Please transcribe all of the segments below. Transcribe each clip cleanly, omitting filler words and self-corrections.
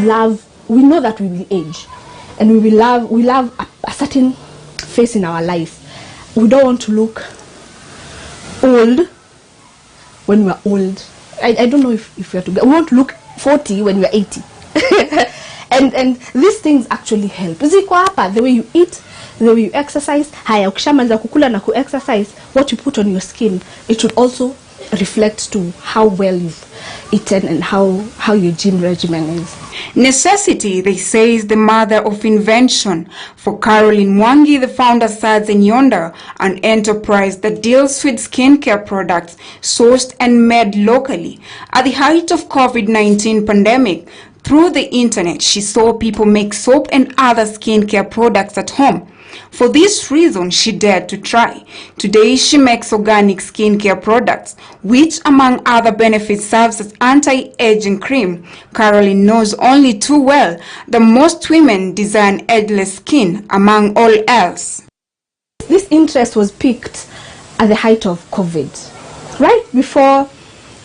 know that we will age, and we love a certain phase in our life. We don't want to look old when we're old. I don't know if we we want to look 40 when we're 80. and these things actually help. Ziko hapa, the way you eat, the way you exercise. Haya, ukishamaliza kukula na exercise, what you put on your skin, it should also reflect to how well you've eaten and how your gym regimen is. Necessity, they say, is the mother of invention. For Caroline Mwangi, the founder starts in Yonder, an enterprise that deals with skincare products sourced and made locally. At the height of COVID-19 pandemic, through the internet, she saw people make soap and other skincare products at home. For this reason, she dared to try. Today, she makes organic skincare products, which, among other benefits, serves as anti-aging cream. Caroline knows only too well that most women desire an ageless skin, among all else. This interest was piqued at the height of COVID. Right before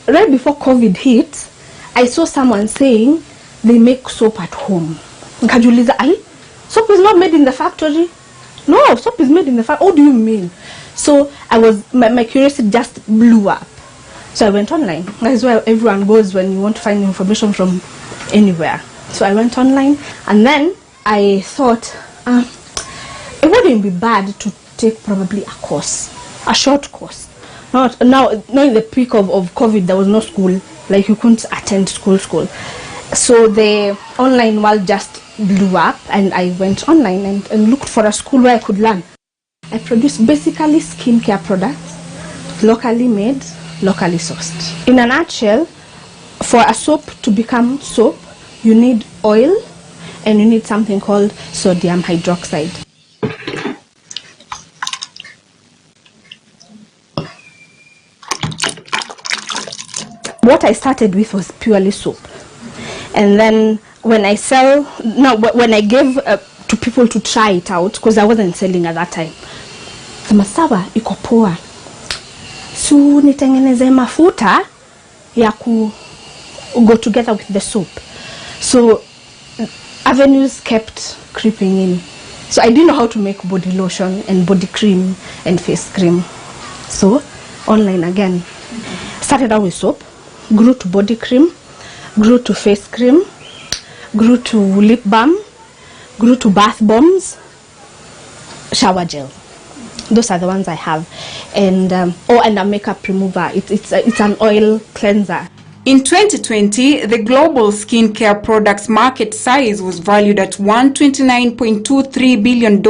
COVID hit, I saw someone saying they make soap at home. Nikajiuliza, soap is not made in the factory? No, soap is made in the factory. What do you mean? So my curiosity just blew up. So I went online. That's where everyone goes when you want to find information from anywhere. So I went online, and then I thought it wouldn't be bad to take probably a course, a short course. Not in the peak of COVID, there was no school, like you couldn't attend school. So the online world just blew up, and I went online and looked for a school where I could learn. I produce basically skincare products, locally made, locally sourced. In a nutshell, for a soap to become soap, you need oil and you need something called sodium hydroxide. What I started with was purely soap. And then when I gave to people to try it out, because I wasn't selling at that time, sema sawa, iko poa, so nitengeneze mafuta ya go together with the soap. So avenues kept creeping in. So I didn't know how to make body lotion and body cream and face cream. So online again. Started out with soap, grew to body cream, grew to face cream, grew to lip balm, grew to bath bombs, shower gel. Those are the ones I have. And and a makeup remover. It's an oil cleanser. In 2020, the global skincare products market size was valued at $129.23 billion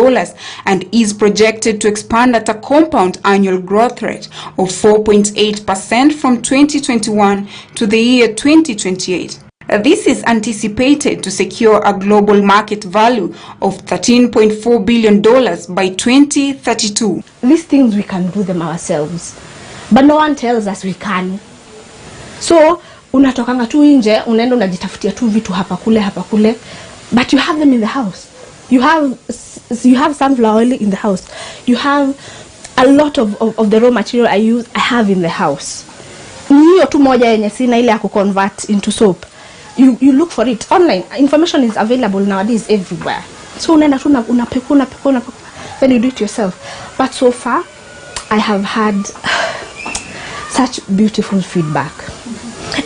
and is projected to expand at a compound annual growth rate of 4.8% from 2021 to the year 2028. This is anticipated to secure a global market value of $13.4 billion by 2032. These things, we can do them ourselves, but no one tells us we can. So unatokanga tu nje, unaenda unajitafutia tu vitu hapa kule, but you have them in the house. You have sunflower oil in the house. You have a lot of the raw material I have in the house. Niyo tu moja yenye sina ile ya convert into soap. You look for it online. Information is available nowadays everywhere. So unaenda tu unapekua, then you do it yourself. But so far, I have had such beautiful feedback.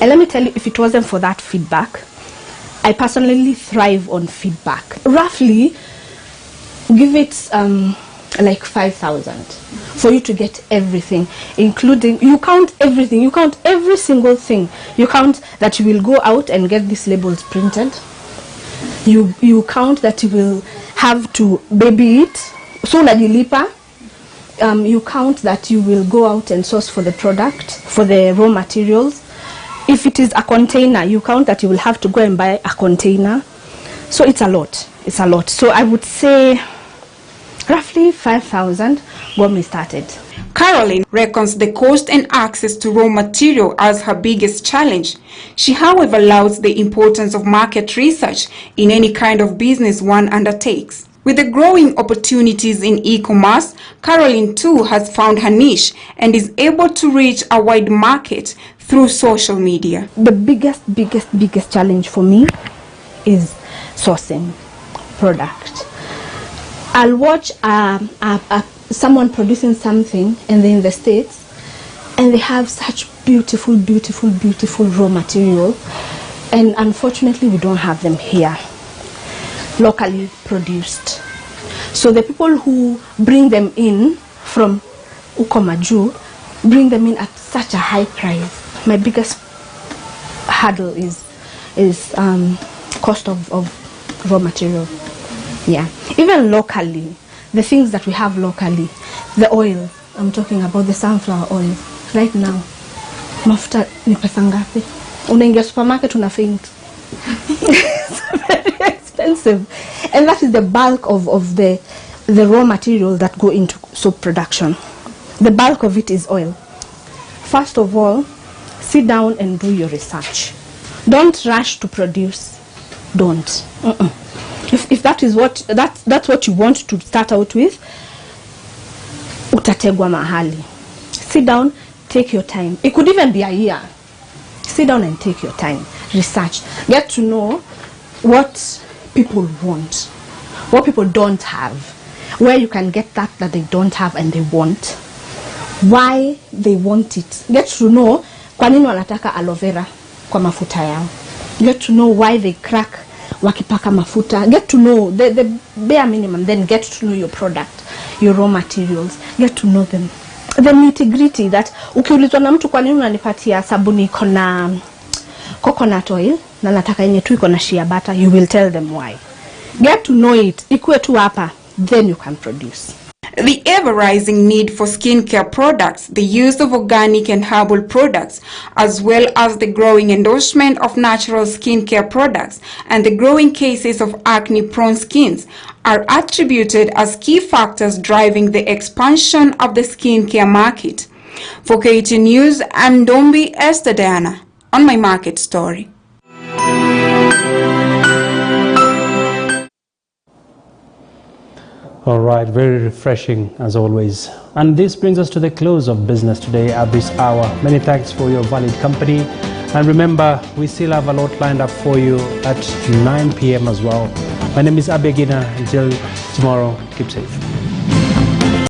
And let me tell you, if it wasn't for that feedback, I personally thrive on feedback. Roughly, give it like 5,000 for you to get everything, including, you count everything, you count every single thing. You count that you will go out and get these labels printed. You count that you will have to baby it, so unajilipa. You count that you will go out and source for the product, for the raw materials. If it is a container, you count that you will have to go and buy a container. So it's a lot. It's a lot. So I would say roughly 5,000 when we started. Caroline reckons the cost and access to raw material as her biggest challenge. She, however, lauded the importance of market research in any kind of business one undertakes. With the growing opportunities in e-commerce, Caroline too has found her niche and is able to reach a wide market through social media. The biggest challenge for me is sourcing product. I'll watch someone producing something and they're in the States and they have such beautiful raw material, and unfortunately we don't have them here, locally produced. So the people who bring them in from Ukomaju bring them in at such a high price. My biggest hurdle is cost of raw material. Yeah, even locally, the things that we have locally, the oil, I'm talking about the sunflower oil. Right now, mafuta ni pesa ngapi? Unaingia supermarket una faint. It's very expensive, and that is the bulk of the raw material that go into soap production. The bulk of it is oil. First of all, sit down and do your research. Don't rush to produce. Don't. If that is that's what you want to start out with, utategwa mahali. Sit down, take your time. It could even be a year. Sit down and take your time. Research. Get to know what people want, what people don't have, where you can get that they don't have and they want, why they want it. Get to know kwa nini wanataka aloe vera kwa mafuta yao. Get to know why they crack wakipaka mafuta. Get to know the bare minimum. Then get to know your product, your raw materials. Get to know them. The nitty-gritty that ukiulizwa na mtu kwa nini unanipatia sabuni iko na coconut oil na nataka yenye tu iko na shea butter, you will tell them why. Get to know it. Ikuwe tu hapa, then you can produce. The ever-rising need for skincare products, the use of organic and herbal products, as well as the growing endorsement of natural skincare products and the growing cases of acne-prone skins are attributed as key factors driving the expansion of the skincare market. For KTN News, I'm Dombi Esther Diana on My Market Story. All right, very refreshing as always. And this brings us to the close of business today at this hour. Many thanks for your valued company. And remember, we still have a lot lined up for you at 9 p.m. as well. My name is Abegina. Until tomorrow, keep safe.